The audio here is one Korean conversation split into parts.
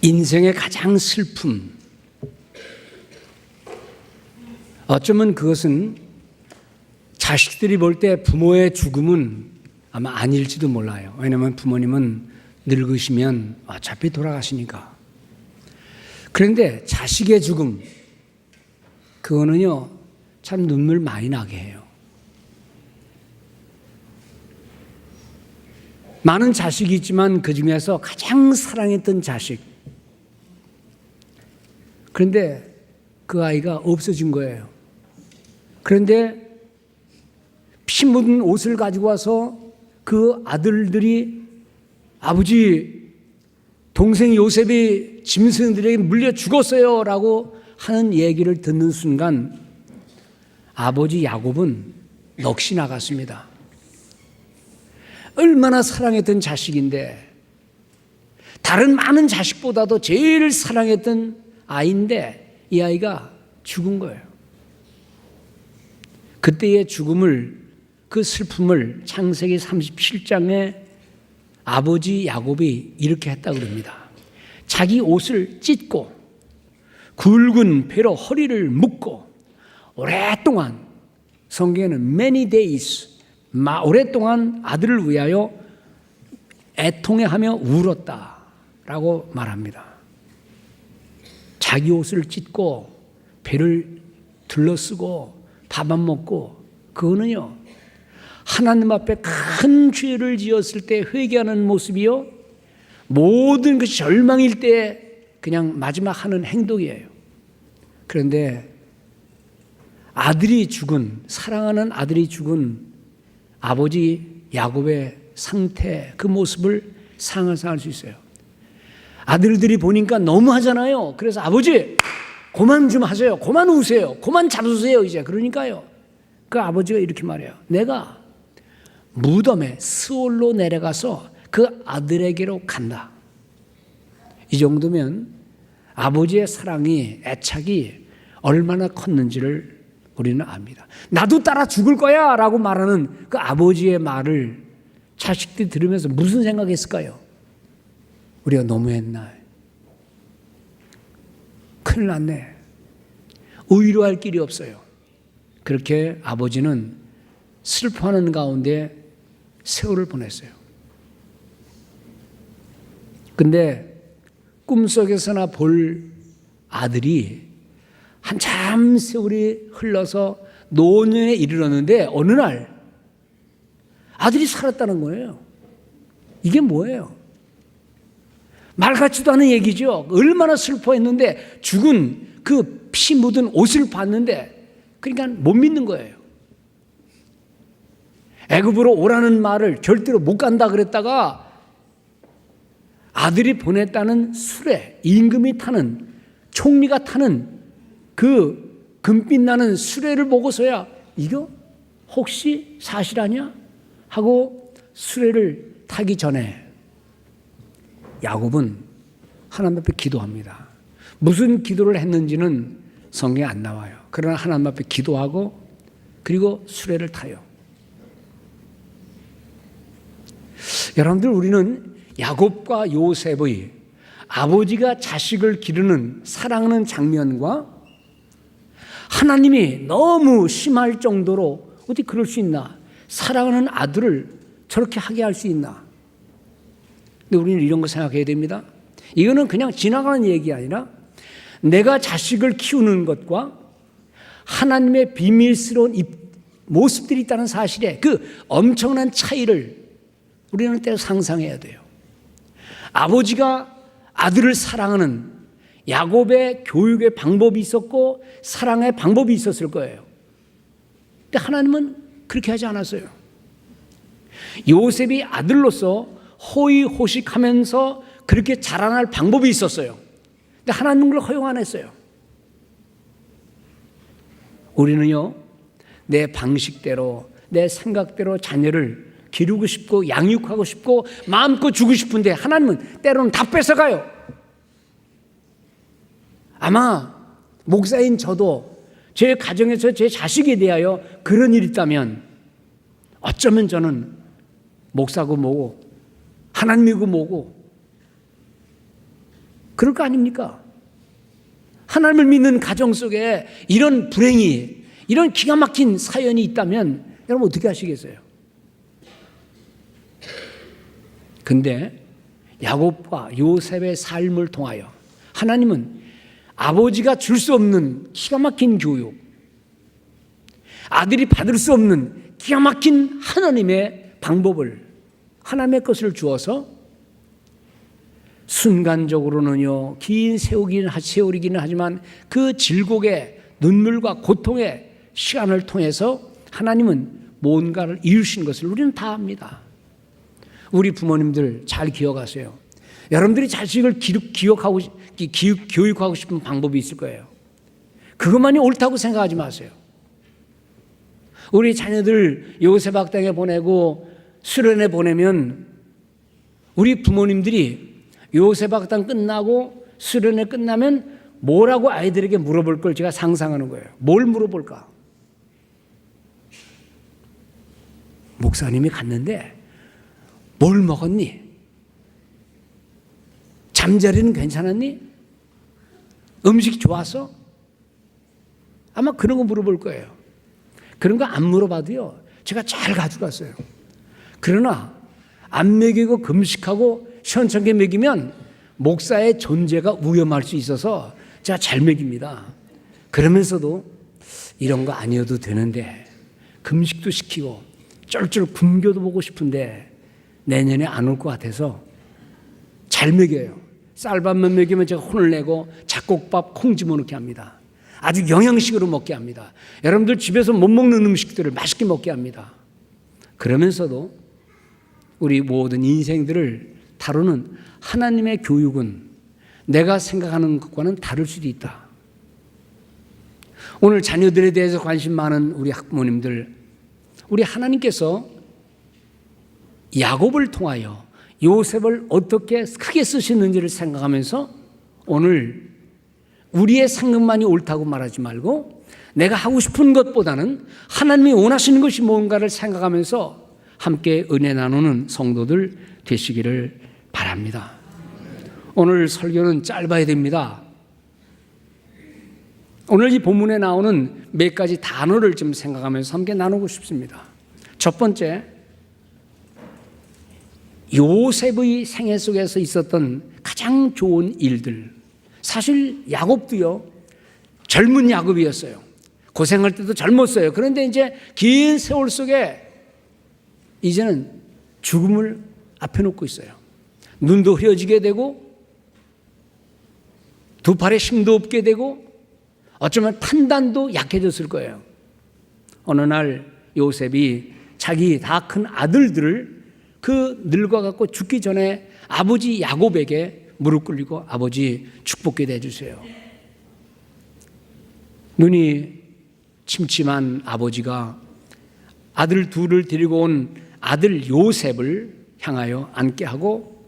인생의 가장 슬픔, 어쩌면 그것은 자식들이 볼 때 부모의 죽음은 아마 아닐지도 몰라요. 왜냐하면 부모님은 늙으시면 어차피 돌아가시니까. 그런데 자식의 죽음, 그거는요 참 눈물 많이 나게 해요. 많은 자식이 있지만 그 중에서 가장 사랑했던 자식, 그런데 그 아이가 없어진 거예요. 그런데 피 묻은 옷을 가지고 와서 그 아들들이 아버지, 동생 요셉이 짐승들에게 물려 죽었어요 라고 하는 얘기를 듣는 순간 아버지 야곱은 넋이 나갔습니다. 얼마나 사랑했던 자식인데, 다른 많은 자식보다도 제일 사랑했던 아이인데 이 아이가 죽은 거예요. 그때의 죽음을, 그 슬픔을 창세기 37장에 아버지 야곱이 이렇게 했다고 합니다. 자기 옷을 찢고 굵은 배로 허리를 묶고 오랫동안, 성경에는 many days, 오랫동안 아들을 위하여 애통해하며 울었다라고 말합니다. 자기 옷을 찢고 배를 둘러쓰고 밥 안 먹고, 그거는요 하나님 앞에 큰 죄를 지었을 때 회개하는 모습이요, 모든 것이 절망일 때 그냥 마지막 하는 행동이에요. 그런데 아들이 죽은, 사랑하는 아들이 죽은 아버지 야곱의 상태, 그 모습을 상상할 수 있어요. 아들들이 보니까 너무하잖아요. 그래서 아버지 그만 좀 하세요, 그만 우세요, 그만 잡수세요 이제. 그러니까요 그 아버지가 이렇게 말해요. 내가 무덤에 스올로 내려가서 그 아들에게로 간다. 이 정도면 아버지의 사랑이, 애착이 얼마나 컸는지를 우리는 압니다. 나도 따라 죽을 거야 라고 말하는 그 아버지의 말을 자식들이 들으면서 무슨 생각했을까요? 우리가 너무했나, 큰일 났네, 의로할 길이 없어요. 그렇게 아버지는 슬퍼하는 가운데 세월을 보냈어요. 근데 꿈속에서나 볼 아들이 한참 세월이 흘러서 노년에 이르렀는데 어느 날 아들이 살았다는 거예요. 이게 뭐예요? 말 같지도 않은 얘기죠. 얼마나 슬퍼했는데 죽은 그 피 묻은 옷을 봤는데, 그러니까 못 믿는 거예요. 애굽으로 오라는 말을 절대로 못 간다 그랬다가 아들이 보냈다는 수레, 임금이 타는, 총리가 타는 그 금빛 나는 수레를 보고서야 이거 혹시 사실 아니야? 하고 수레를 타기 전에 야곱은 하나님 앞에 기도합니다. 무슨 기도를 했는지는 성경에 안 나와요. 그러나 하나님 앞에 기도하고 그리고 수레를 타요. 여러분들, 우리는 야곱과 요셉의 아버지가 자식을 기르는, 사랑하는 장면과 하나님이 너무 심할 정도로 어떻게 그럴 수 있나, 사랑하는 아들을 저렇게 하게 할 수 있나. 근데 우리는 이런 거 생각해야 됩니다. 이거는 그냥 지나가는 얘기 아니라 내가 자식을 키우는 것과 하나님의 비밀스러운 모습들이 있다는 사실에 그 엄청난 차이를 우리는 때로 상상해야 돼요. 아버지가 아들을 사랑하는 야곱의 교육의 방법이 있었고 사랑의 방법이 있었을 거예요. 근데 하나님은 그렇게 하지 않았어요. 요셉이 아들로서 호의호식하면서 그렇게 자라날 방법이 있었어요. 근데 하나님은 그걸 허용 안 했어요. 우리는요, 내 방식대로, 내 생각대로 자녀를 기르고 싶고 양육하고 싶고 마음껏 주고 싶은데 하나님은 때로는 다 뺏어가요. 아마 목사인 저도 제 가정에서 제 자식에 대하여 그런 일이 있다면 어쩌면 저는 목사고 뭐고 하나님이고 뭐고 그럴 거 아닙니까? 하나님을 믿는 가정 속에 이런 불행이, 이런 기가 막힌 사연이 있다면 여러분 어떻게 하시겠어요? 근데 야곱과 요셉의 삶을 통하여 하나님은 아버지가 줄 수 없는 기가 막힌 교육, 아들이 받을 수 없는 기가 막힌 하나님의 방법을, 하나님의 것을 주어서 순간적으로는요, 긴 세월이기는 하지만 그 질곡의 눈물과 고통의 시간을 통해서 하나님은 뭔가를 이루신 것을 우리는 다 압니다. 우리 부모님들 잘 기억하세요. 여러분들이 자식을 교육하고 싶은 방법이 있을 거예요. 그것만이 옳다고 생각하지 마세요. 우리 자녀들 요셉 학당에 보내고 수련회 보내면 우리 부모님들이 요셉 학당 끝나고 수련회 끝나면 뭐라고 아이들에게 물어볼 걸 제가 상상하는 거예요. 뭘 물어볼까? 목사님이 갔는데 뭘 먹었니? 잠자리는 괜찮았니? 음식 좋았어? 아마 그런 거 물어볼 거예요. 그런 거 안 물어봐도요, 제가 잘 가져갔어요. 그러나 안 먹이고 금식하고 시원찮게 먹이면 목사의 존재가 위험할 수 있어서 제가 잘 먹입니다. 그러면서도 이런 거 아니어도 되는데 금식도 시키고 쩔쩔 굶겨도 보고 싶은데 내년에 안 올 것 같아서 잘 먹여요. 쌀밥만 먹이면 제가 혼을 내고 잡곡밥 콩 집어넣게 합니다. 아주 영양식으로 먹게 합니다. 여러분들 집에서 못 먹는 음식들을 맛있게 먹게 합니다. 그러면서도 우리 모든 인생들을 다루는 하나님의 교육은 내가 생각하는 것과는 다를 수도 있다. 오늘 자녀들에 대해서 관심 많은 우리 학부모님들, 우리 하나님께서 야곱을 통하여 요셉을 어떻게 크게 쓰시는지를 생각하면서 오늘 우리의 생각만이 옳다고 말하지 말고 내가 하고 싶은 것보다는 하나님이 원하시는 것이 뭔가를 생각하면서 함께 은혜 나누는 성도들 되시기를 바랍니다. 오늘 설교는 짧아야 됩니다. 오늘 이 본문에 나오는 몇 가지 단어를 좀 생각하면서 함께 나누고 싶습니다. 첫 번째, 요셉의 생애 속에서 있었던 가장 좋은 일들. 사실 야곱도요, 젊은 야곱이었어요. 고생할 때도 젊었어요. 그런데 이제 긴 세월 속에 이제는 죽음을 앞에 놓고 있어요. 눈도 흐려지게 되고 두 팔에 힘도 없게 되고 어쩌면 판단도 약해졌을 거예요. 어느 날 요셉이 자기 다 큰 아들들을 그 늙어갖고 죽기 전에 아버지 야곱에게 무릎 꿇리고 아버지 축복기도 해주세요. 눈이 침침한 아버지가 아들 둘을 데리고 온 아들 요셉을 향하여 앉게 하고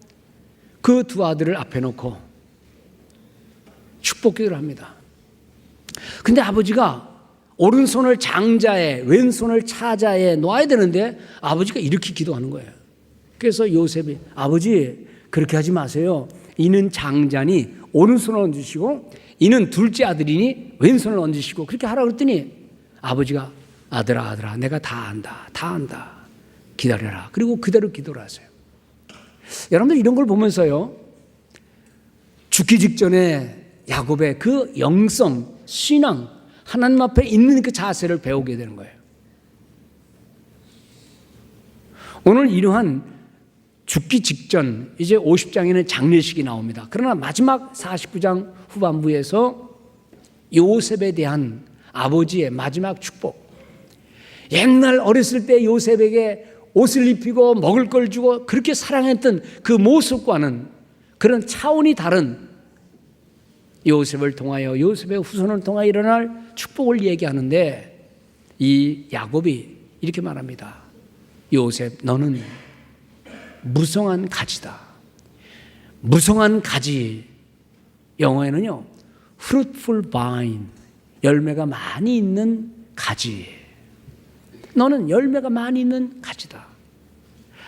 그 두 아들을 앞에 놓고 축복기도를 합니다. 근데 아버지가 오른손을 장자에 왼손을 차자에 놓아야 되는데 아버지가 이렇게 기도하는 거예요. 그래서 요셉이 아버지 그렇게 하지 마세요. 이는 장자니 오른손을 얹으시고 이는 둘째 아들이니 왼손을 얹으시고 그렇게 하라고 그랬더니 아버지가 아들아 내가 다 안다 기다려라. 그리고 그대로 기도를 하세요. 여러분들 이런 걸 보면서요, 죽기 직전에 야곱의 그 영성, 신앙, 하나님 앞에 있는 그 자세를 배우게 되는 거예요. 오늘 이러한 죽기 직전, 이제 50장에는 장례식이 나옵니다. 그러나 마지막 49장 후반부에서 요셉에 대한 아버지의 마지막 축복. 옛날 어렸을 때 요셉에게 옷을 입히고 먹을 걸 주고 그렇게 사랑했던 그 모습과는 그런 차원이 다른 요셉을 통하여, 요셉의 후손을 통하여 일어날 축복을 얘기하는데 이 야곱이 이렇게 말합니다. 요셉, 너는 무성한 가지다. 무성한 가지, 영어에는요 fruitful vine, 열매가 많이 있는 가지. 너는 열매가 많이 있는 가지다.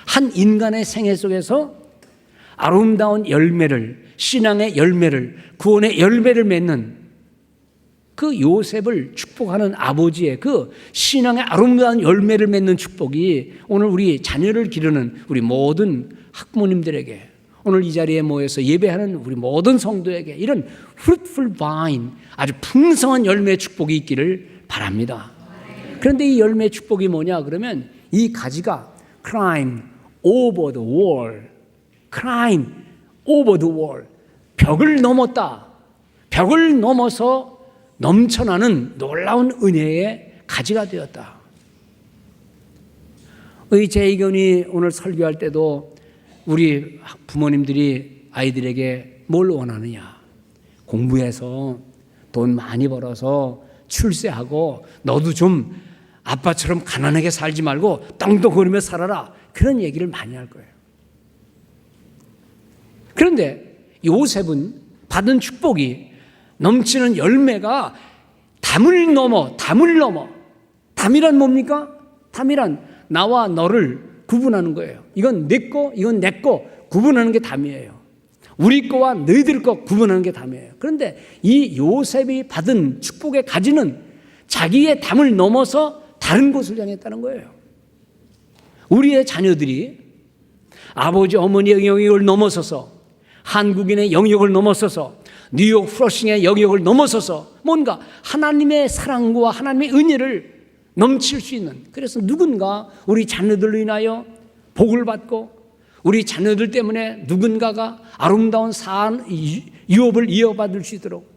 한 인간의 생애 속에서 아름다운 열매를, 신앙의 열매를, 구원의 열매를 맺는 그 요셉을 축복하는 아버지의 그 신앙의 아름다운 열매를 맺는 축복이 오늘 우리 자녀를 기르는 우리 모든 학부모님들에게, 오늘 이 자리에 모여서 예배하는 우리 모든 성도에게 이런 fruitful vine, 아주 풍성한 열매의 축복이 있기를 바랍니다. 그런데 이 열매의 축복이 뭐냐 그러면 이 가지가 climb over the wall, climb over the wall, 벽을 넘었다. 벽을 넘어서 넘쳐나는 놀라운 은혜의 가지가 되었다. 제 의견이 오늘 설교할 때도 우리 부모님들이 아이들에게 뭘 원하느냐? 공부해서 돈 많이 벌어서 출세하고 너도 좀 아빠처럼 가난하게 살지 말고 땅도 거르며 살아라. 그런 얘기를 많이 할 거예요. 그런데 요셉은 받은 축복이 넘치는 열매가 담을 넘어. 담이란 뭡니까? 담이란 나와 너를 구분하는 거예요. 이건 내 거, 이건 내 거 구분하는 게 담이에요. 우리 거와 너희들 거 구분하는 게 담이에요. 그런데 이 요셉이 받은 축복의 가지는 자기의 담을 넘어서 다른 곳을 향했다는 거예요. 우리의 자녀들이 아버지 어머니의 영역을 넘어서서, 한국인의 영역을 넘어서서, 뉴욕 플러싱의 영역을 넘어서서 뭔가 하나님의 사랑과 하나님의 은혜를 넘칠 수 있는, 그래서 누군가 우리 자녀들로 인하여 복을 받고 우리 자녀들 때문에 누군가가 아름다운 유업을 이어받을 수 있도록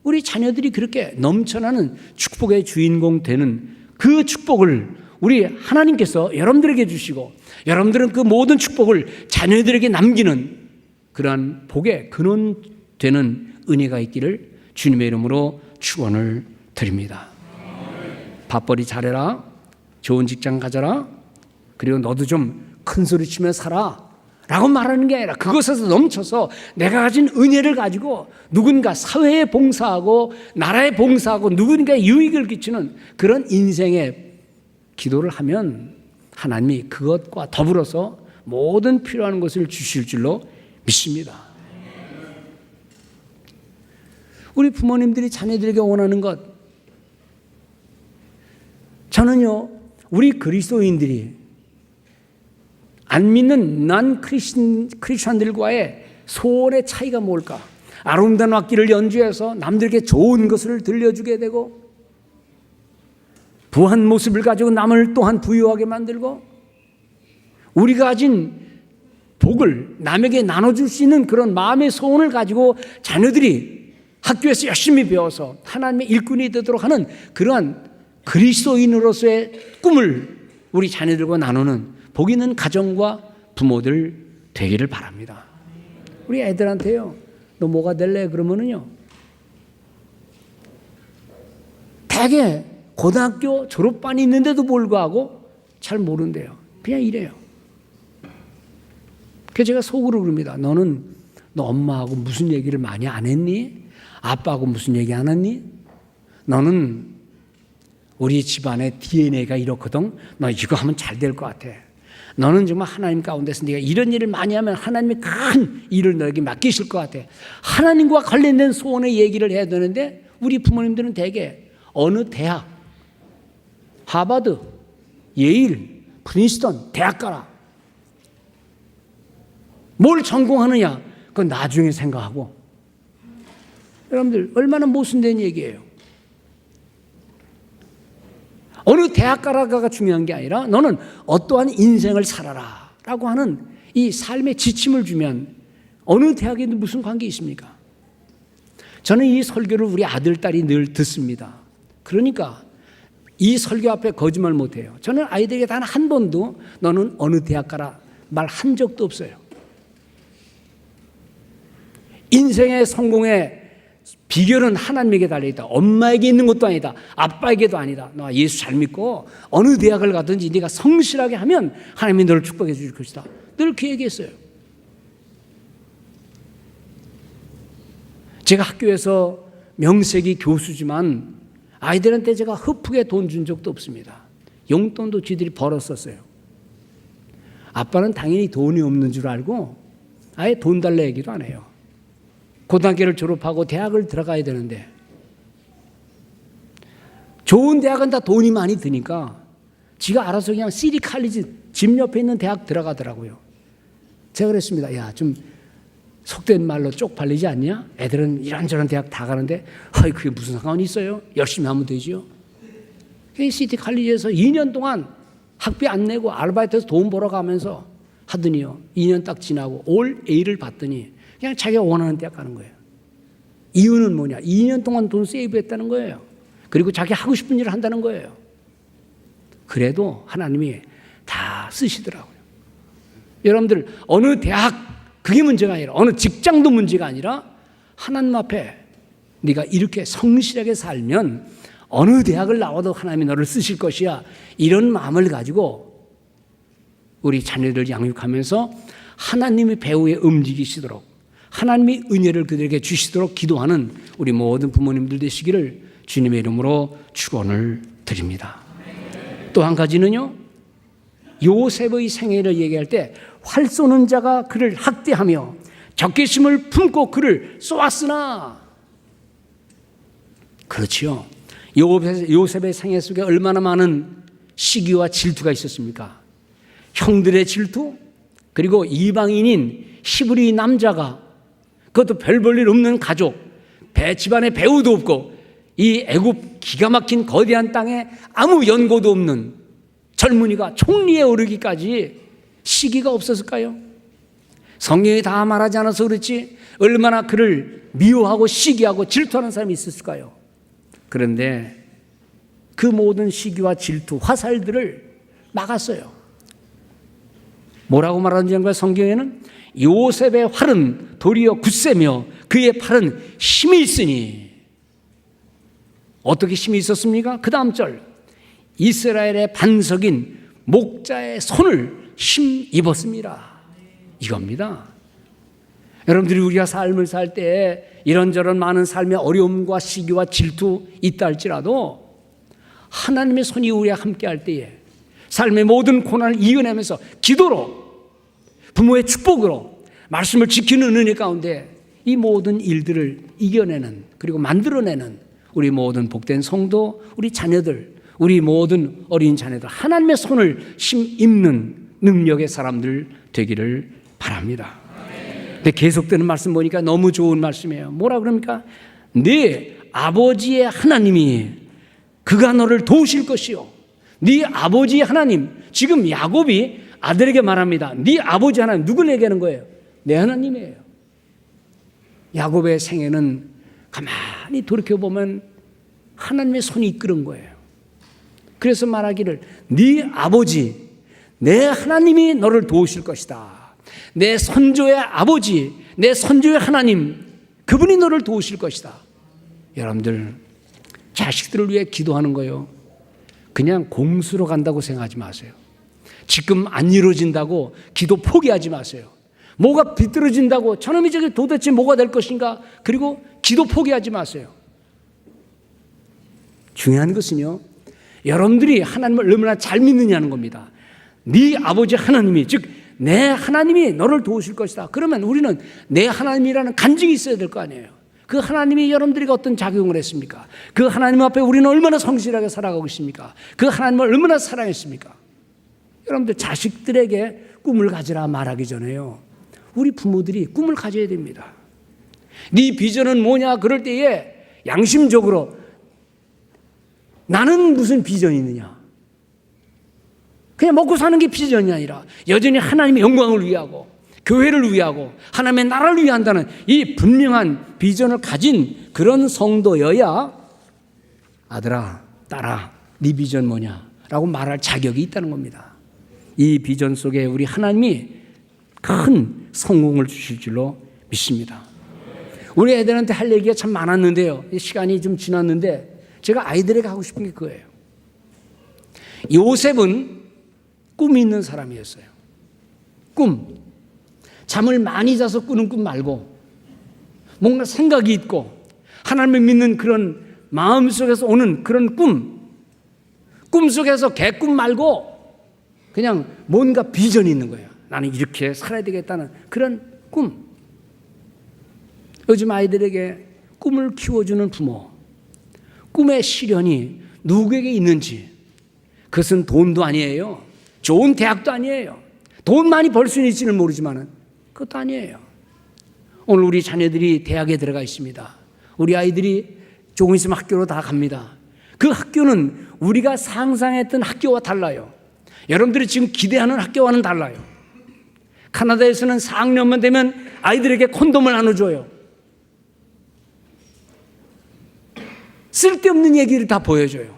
우리 자녀들이 그렇게 넘쳐나는 축복의 주인공 되는 그 축복을 우리 하나님께서 여러분들에게 주시고, 여러분들은 그 모든 축복을 자녀들에게 남기는 그러한 복의 근원 되는 은혜가 있기를 주님의 이름으로 축원을 드립니다. 밥벌이 잘해라, 좋은 직장 가져라, 그리고 너도 좀 큰 소리 치며 살아 라고 말하는 게 아니라 그것에서 넘쳐서 내가 가진 은혜를 가지고 누군가 사회에 봉사하고 나라에 봉사하고 누군가의 유익을 끼치는 그런 인생의 기도를 하면 하나님이 그것과 더불어서 모든 필요한 것을 주실 줄로 믿습니다. 우리 부모님들이 자녀들에게 원하는 것, 저는요, 우리 그리스도인들이 안 믿는 난 크리스천들과의 소원의 차이가 뭘까? 아름다운 악기를 연주해서 남들에게 좋은 것을 들려주게 되고, 부한 모습을 가지고 남을 또한 부유하게 만들고, 우리가 가진 복을 남에게 나눠줄 수 있는 그런 마음의 소원을 가지고 자녀들이 학교에서 열심히 배워서 하나님의 일꾼이 되도록 하는 그러한 그리스도인으로서의 꿈을 우리 자녀들과 나누는 복 있는 가정과 부모들 되기를 바랍니다. 우리 애들한테요, 너 뭐가 될래? 그러면은요, 대개 고등학교 졸업반이 있는데도 불구하고 잘 모른대요. 그냥 이래요. 그래서 제가 속으로 그럽니다. 너 엄마하고 무슨 얘기를 많이 안 했니? 아빠하고 무슨 얘기 안 했니? 너는 우리 집안의 DNA가 이렇거든. 너 이거 하면 잘 될 것 같아. 너는 정말 하나님 가운데서 네가 이런 일을 많이 하면 하나님이 큰 일을 너에게 맡기실 것 같아. 하나님과 관련된 소원의 얘기를 해야 되는데 우리 부모님들은 대개 어느 대학, 하버드, 예일, 프린스턴 대학 가라. 뭘 전공하느냐? 그건 나중에 생각하고. 여러분들 얼마나 모순된 얘기예요. 어느 대학 가라가 중요한 게 아니라 너는 어떠한 인생을 살아라 라고 하는 이 삶의 지침을 주면 어느 대학에도 무슨 관계 있습니까? 저는 이 설교를 우리 아들, 딸이 늘 듣습니다. 그러니까 이 설교 앞에 거짓말 못해요. 저는 아이들에게 단 한 번도 너는 어느 대학 가라 말 한 적도 없어요. 인생의 성공의 비결은 하나님에게 달려있다. 엄마에게 있는 것도 아니다. 아빠에게도 아니다. 너 예수 잘 믿고 어느 대학을 가든지 네가 성실하게 하면 하나님이 너를 축복해 주실 것이다. 늘 그 얘기했어요. 제가 학교에서 명색이 교수지만 아이들한테 제가 흡프게 돈 준 적도 없습니다. 용돈도 지들이 벌었었어요. 아빠는 당연히 돈이 없는 줄 알고 아예 돈 달라 얘기도 안 해요. 고등학교를 졸업하고 대학을 들어가야 되는데 좋은 대학은 다 돈이 많이 드니까 지가 알아서 그냥 시티 칼리지 집 옆에 있는 대학 들어가더라고요. 제가 그랬습니다. 야, 좀 속된 말로 쪽팔리지 않냐? 애들은 이런저런 대학 다 가는데 그게 무슨 상관이 있어요? 열심히 하면 되지요. 시티 칼리지에서 2년 동안 학비 안 내고 아르바이트해서 돈 벌어가면서 하더니요. 2년 딱 지나고 올 A를 받더니 그냥 자기가 원하는 대학 가는 거예요. 이유는 뭐냐? 2년 동안 돈 세이브했다는 거예요. 그리고 자기 하고 싶은 일을 한다는 거예요. 그래도 하나님이 다 쓰시더라고요. 여러분들 어느 대학 그게 문제가 아니라 어느 직장도 문제가 아니라 하나님 앞에 네가 이렇게 성실하게 살면 어느 대학을 나와도 하나님이 너를 쓰실 것이야. 이런 마음을 가지고 우리 자녀들 양육하면서 하나님의 배후에 움직이시도록 하나님이 은혜를 그들에게 주시도록 기도하는 우리 모든 부모님들 되시기를 주님의 이름으로 축원을 드립니다. 또 한 가지는요. 요셉의 생애를 얘기할 때 활 쏘는 자가 그를 학대하며 적개심을 품고 그를 쏘았으나 그렇지요. 요셉의 생애 속에 얼마나 많은 시기와 질투가 있었습니까? 형들의 질투, 그리고 이방인인 히브리 남자가 그것도 별 볼 일 없는 가족, 집안에 배우도 없고 이 애굽 기가 막힌 거대한 땅에 아무 연고도 없는 젊은이가 총리에 오르기까지 시기가 없었을까요? 성경이 다 말하지 않아서 그렇지 얼마나 그를 미워하고 시기하고 질투하는 사람이 있었을까요? 그런데 그 모든 시기와 질투, 화살들을 막았어요. 뭐라고 말하는지 성경에는 요셉의 활은 도리어 굳세며 그의 팔은 힘이 있으니 어떻게 힘이 있었습니까? 그 다음 절 이스라엘의 반석인 목자의 손을 힘입었습니다. 이겁니다. 여러분들이 우리가 삶을 살 때 이런저런 많은 삶의 어려움과 시기와 질투 있다 할지라도 하나님의 손이 우리와 함께 할 때에 삶의 모든 고난을 이겨내면서 기도로 부모의 축복으로 말씀을 지키는 은혜 가운데 이 모든 일들을 이겨내는 그리고 만들어내는 우리 모든 복된 성도, 우리 자녀들, 우리 모든 어린 자녀들 하나님의 손을 힘입는 능력의 사람들 되기를 바랍니다. 근데 계속되는 말씀 보니까 너무 좋은 말씀이에요. 뭐라 그럽니까? 네 아버지의 하나님이 그가 너를 도우실 것이요. 네 아버지의 하나님, 지금 야곱이 아들에게 말합니다. 네 아버지 하나님, 누구를 얘기하는 거예요? 내 하나님이에요. 야곱의 생애는 가만히 돌이켜보면 하나님의 손이 이끄는 거예요. 그래서 말하기를 네 아버지, 내 하나님이 너를 도우실 것이다. 내 선조의 아버지, 내 선조의 하나님, 그분이 너를 도우실 것이다. 여러분들 자식들을 위해 기도하는 거요. 그냥 공수로 간다고 생각하지 마세요. 지금 안 이루어진다고 기도 포기하지 마세요. 뭐가 비뚤어진다고 저놈이 저게 도대체 뭐가 될 것인가? 그리고 기도 포기하지 마세요. 중요한 것은요. 여러분들이 하나님을 얼마나 잘 믿느냐는 겁니다. 네 아버지 하나님이 즉 내 하나님이 너를 도우실 것이다. 그러면 우리는 내 하나님이라는 간증이 있어야 될 거 아니에요. 그 하나님이 여러분들에게 어떤 작용을 했습니까? 그 하나님 앞에 우리는 얼마나 성실하게 살아가고 있습니까? 그 하나님을 얼마나 사랑했습니까? 여러분들 자식들에게 꿈을 가지라 말하기 전에요. 우리 부모들이 꿈을 가져야 됩니다. 네 비전은 뭐냐? 그럴 때에 양심적으로 나는 무슨 비전이 있느냐? 그냥 먹고 사는 게 비전이 아니라 여전히 하나님의 영광을 위하고 교회를 위하고 하나님의 나라를 위한다는 이 분명한 비전을 가진 그런 성도여야 아들아, 딸아, 네 비전 뭐냐? 라고 말할 자격이 있다는 겁니다. 이 비전 속에 우리 하나님이 큰 성공을 주실 줄로 믿습니다. 우리 애들한테 할 얘기가 참 많았는데요. 시간이 좀 지났는데 제가 아이들에게 하고 싶은 게 그거예요. 요셉은 꿈이 있는 사람이었어요. 꿈. 잠을 많이 자서 꾸는 꿈 말고 뭔가 생각이 있고 하나님을 믿는 그런 마음 속에서 오는 그런 꿈. 꿈 속에서 개꿈 말고 그냥 뭔가 비전이 있는 거예요. 나는 이렇게 살아야 되겠다는 그런 꿈. 요즘 아이들에게 꿈을 키워주는 부모, 꿈의 실현이 누구에게 있는지, 그것은 돈도 아니에요. 좋은 대학도 아니에요. 돈 많이 벌 수는 있지는 모르지만 그것도 아니에요. 오늘 우리 자녀들이 대학에 들어가 있습니다. 우리 아이들이 조금 있으면 학교로 다 갑니다. 그 학교는 우리가 상상했던 학교와 달라요. 여러분들이 지금 기대하는 학교와는 달라요. 카나다에서는 4학년만 되면 아이들에게 콘돔을 나눠줘요. 쓸데없는 얘기를 다 보여줘요.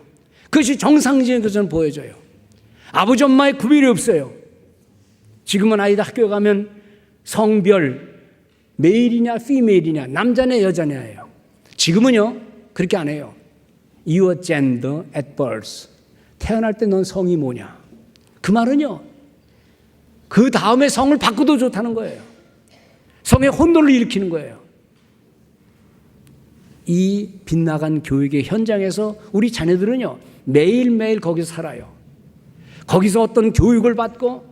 그것이 정상적인 것을 보여줘요. 아버지 엄마의 구별이 없어요. 지금은 아이들 학교에 가면 성별, 메일이냐 피메일이냐, 남자냐 여자냐예요. 지금은요 그렇게 안 해요. Your gender at birth. 태어날 때 넌 성이 뭐냐. 그 말은요 그 다음에 성을 바꿔도 좋다는 거예요. 성의 혼돈을 일으키는 거예요. 이 빗나간 교육의 현장에서 우리 자녀들은요 매일매일 거기서 살아요. 거기서 어떤 교육을 받고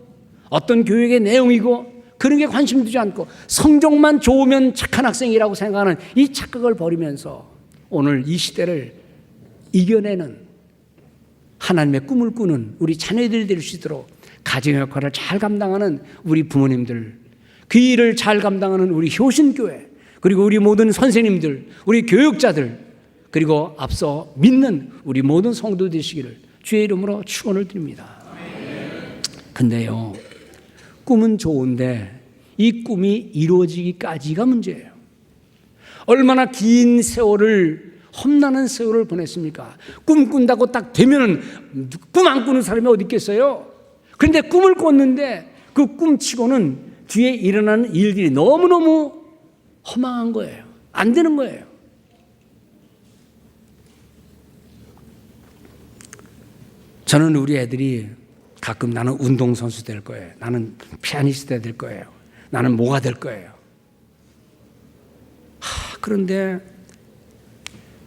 어떤 교육의 내용이고 그런 게 관심 두지 않고 성적만 좋으면 착한 학생이라고 생각하는 이 착각을 버리면서 오늘 이 시대를 이겨내는 하나님의 꿈을 꾸는 우리 자녀들이 될 수 있도록 가정의 역할을 잘 감당하는 우리 부모님들, 그 일을 잘 감당하는 우리 효신교회, 그리고 우리 모든 선생님들, 우리 교육자들, 그리고 앞서 믿는 우리 모든 성도 되시기를 주의 이름으로 축원을 드립니다. 근데요 꿈은 좋은데 이 꿈이 이루어지기까지가 문제예요. 얼마나 긴 세월을, 험난한 세월을 보냈습니까? 꿈 꾼다고 딱 되면은 꿈 안 꾸는 사람이 어디 있겠어요? 그런데 꿈을 꿨는데 그 꿈치고는 뒤에 일어나는 일들이 너무너무 허망한 거예요. 안 되는 거예요. 저는 우리 애들이 가끔 나는 운동선수 될 거예요. 나는 피아니스트 될 거예요. 나는 뭐가 될 거예요. 그런데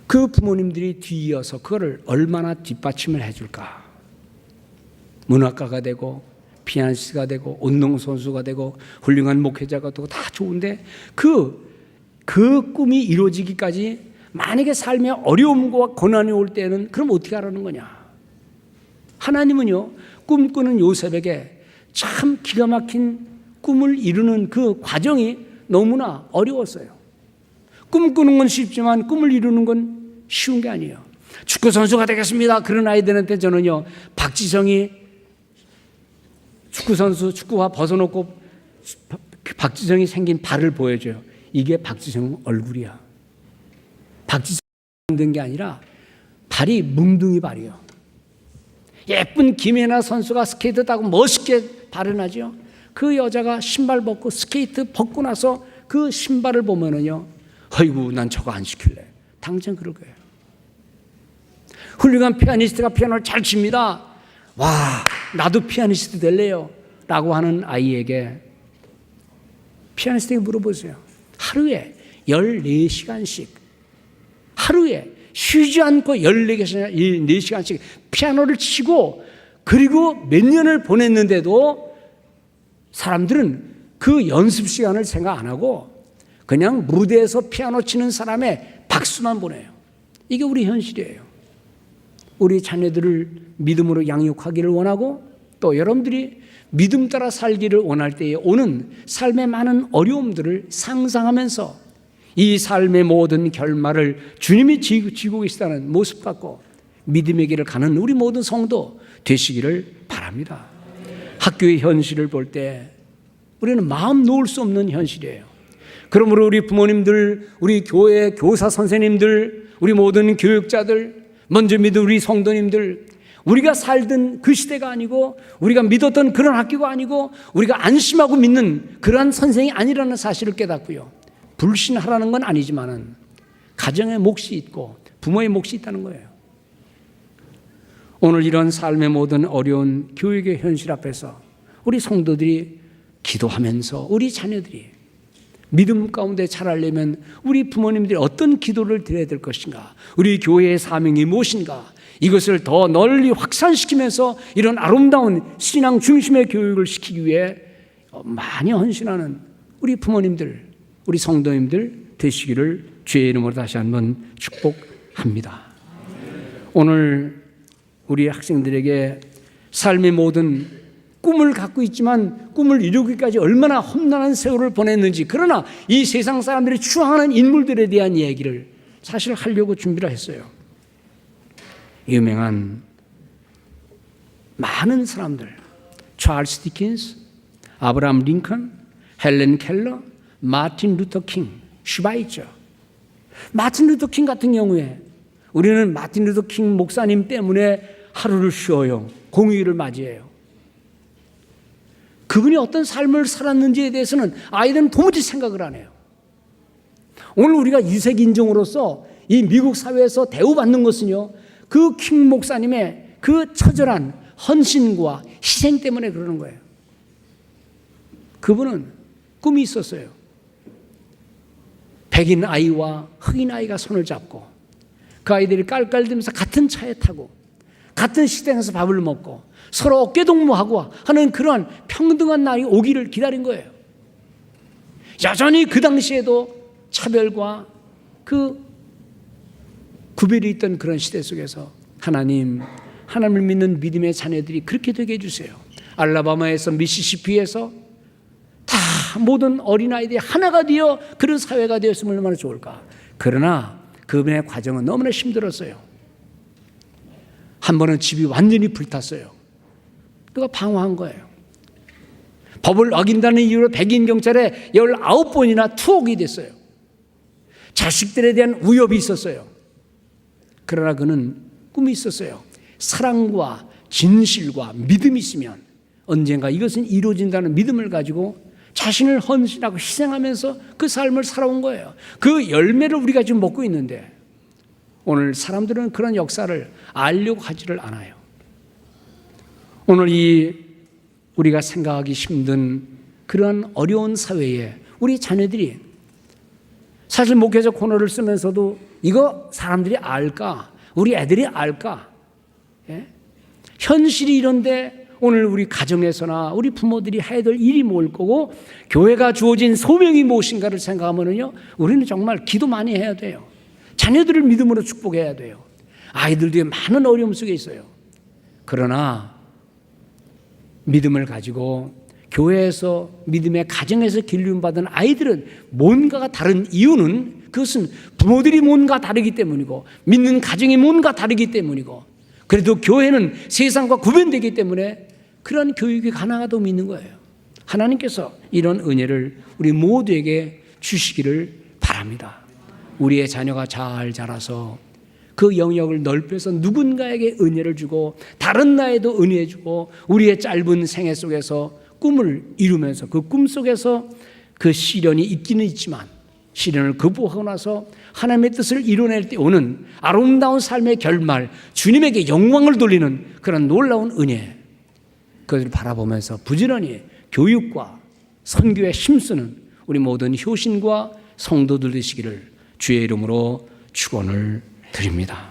그 부모님들이 뒤이어서 그거를 얼마나 뒷받침을 해줄까. 문학가가 되고 피아니스트가 되고 운동선수가 되고 훌륭한 목회자가 되고 다 좋은데 그 꿈이 이루어지기까지 만약에 삶에 어려움과 고난이 올 때는 그럼 어떻게 하라는 거냐. 하나님은요 꿈꾸는 요셉에게 참 기가 막힌 꿈을 이루는 그 과정이 너무나 어려웠어요. 꿈꾸는 건 쉽지만 꿈을 이루는 건 쉬운 게 아니에요. 축구선수가 되겠습니다. 그런 아이들한테 저는요 박지성이 축구선수 축구화 벗어놓고 박지성이 생긴 발을 보여줘요. 이게 박지성 얼굴이야. 박지성이 된 게 아니라 발이 뭉둥이 발이에요. 예쁜 김연아 선수가 스케이트 타고 멋있게 발현하죠. 그 여자가 신발 벗고 스케이트 벗고 나서 그 신발을 보면은요, 아이고 난 저거 안 시킬래. 당장 그럴 거예요. 훌륭한 피아니스트가 피아노를 잘 칩니다. 와, 나도 피아니스트 될래요. 라고 하는 아이에게 피아니스트에게 물어보세요. 하루에 14시간씩 하루에 쉬지 않고 14시간씩 피아노를 치고 그리고 몇 년을 보냈는데도 사람들은 그 연습 시간을 생각 안 하고 그냥 무대에서 피아노 치는 사람의 박수만 보내요. 이게 우리 현실이에요. 우리 자녀들을 믿음으로 양육하기를 원하고 또 여러분들이 믿음 따라 살기를 원할 때에 오는 삶의 많은 어려움들을 상상하면서 이 삶의 모든 결말을 주님이 지고 계시다는 모습 갖고 믿음의 길을 가는 우리 모든 성도 되시기를 바랍니다. 학교의 현실을 볼 때 우리는 마음 놓을 수 없는 현실이에요. 그러므로 우리 부모님들, 우리 교회 교사 선생님들, 우리 모든 교육자들, 먼저 믿은 우리 성도님들, 우리가 살던 그 시대가 아니고 우리가 믿었던 그런 학교가 아니고 우리가 안심하고 믿는 그러한 선생이 아니라는 사실을 깨닫고요. 불신하라는 건 아니지만은 가정의 몫이 있고 부모의 몫이 있다는 거예요. 오늘 이런 삶의 모든 어려운 교육의 현실 앞에서 우리 성도들이 기도하면서 우리 자녀들이 믿음 가운데 자라려면 우리 부모님들이 어떤 기도를 드려야 될 것인가, 우리 교회의 사명이 무엇인가, 이것을 더 널리 확산시키면서 이런 아름다운 신앙 중심의 교육을 시키기 위해 많이 헌신하는 우리 부모님들, 우리 성도님들 되시기를 주의 이름으로 다시 한번 축복합니다. 오늘 우리 학생들에게 삶의 모든 꿈을 갖고 있지만 꿈을 이루기까지 얼마나 험난한 세월을 보냈는지, 그러나 이 세상 사람들이 추앙하는 인물들에 대한 이야기를 사실 하려고 준비를 했어요. 유명한 많은 사람들, 찰스 디킨스, 아브라함 링컨, 헬렌 켈러, 마틴 루터 킹, 슈바이처. 마틴 루터 킹 같은 경우에 우리는 마틴 루터 킹 목사님 때문에 하루를 쉬어요. 공휴일을 맞이해요. 그분이 어떤 삶을 살았는지에 대해서는 아이들은 도무지 생각을 안 해요. 오늘 우리가 유색 인종으로서 이 미국 사회에서 대우받는 것은요, 그 킹 목사님의 그 처절한 헌신과 희생 때문에 그러는 거예요. 그분은 꿈이 있었어요. 백인 아이와 흑인 아이가 손을 잡고 그 아이들이 깔깔대면서 같은 차에 타고 같은 식당에서 밥을 먹고 서로 어깨동무하고 하는 그런 평등한 날이 오기를 기다린 거예요. 여전히 그 당시에도 차별과 그 구별이 있던 그런 시대 속에서 하나님을 믿는 믿음의 자녀들이 그렇게 되게 해주세요. 알라바마에서 미시시피에서 다 모든 어린아이들이 하나가 되어 그런 사회가 되었으면 얼마나 좋을까. 그러나 그분의 과정은 너무나 힘들었어요. 한 번은 집이 완전히 불탔어요. 그가 방황한 거예요. 법을 어긴다는 이유로 백인 경찰에 19번이나 투옥이 됐어요. 자식들에 대한 위협이 있었어요. 그러나 그는 꿈이 있었어요. 사랑과 진실과 믿음이 있으면 언젠가 이것은 이루어진다는 믿음을 가지고 자신을 헌신하고 희생하면서 그 삶을 살아온 거예요. 그 열매를 우리가 지금 먹고 있는데 오늘 사람들은 그런 역사를 알려고 하지를 않아요. 오늘 우리가 생각하기 힘든 그런 어려운 사회에 우리 자녀들이 사실 목회자 코너를 쓰면서도 이거 사람들이 알까? 우리 애들이 알까? 예? 현실이 이런데 오늘 우리 가정에서나 우리 부모들이 해야 될 일이 뭘 거고 교회가 주어진 소명이 무엇인가를 생각하면요, 우리는 정말 기도 많이 해야 돼요. 자녀들을 믿음으로 축복해야 돼요. 아이들도 많은 어려움 속에 있어요. 그러나 믿음을 가지고 교회에서 믿음의 가정에서 길림받은 아이들은 뭔가가 다른 이유는 그것은 부모들이 뭔가 다르기 때문이고 믿는 가정이 뭔가 다르기 때문이고 그래도 교회는 세상과 구분되기 때문에 그런 교육이 가능하다고 믿는 거예요. 하나님께서 이런 은혜를 우리 모두에게 주시기를 바랍니다. 우리의 자녀가 잘 자라서 그 영역을 넓혀서 누군가에게 은혜를 주고 다른 나에도 은혜 주고 우리의 짧은 생애 속에서 꿈을 이루면서 그 꿈 속에서 그 시련이 있기는 있지만 시련을 극복하고 나서 하나님의 뜻을 이뤄낼 때 오는 아름다운 삶의 결말, 주님에게 영광을 돌리는 그런 놀라운 은혜, 그것을 바라보면서 부지런히 교육과 선교에 힘쓰는 우리 모든 효신과 성도들 되시기를 주의 이름으로 축원을 드립니다.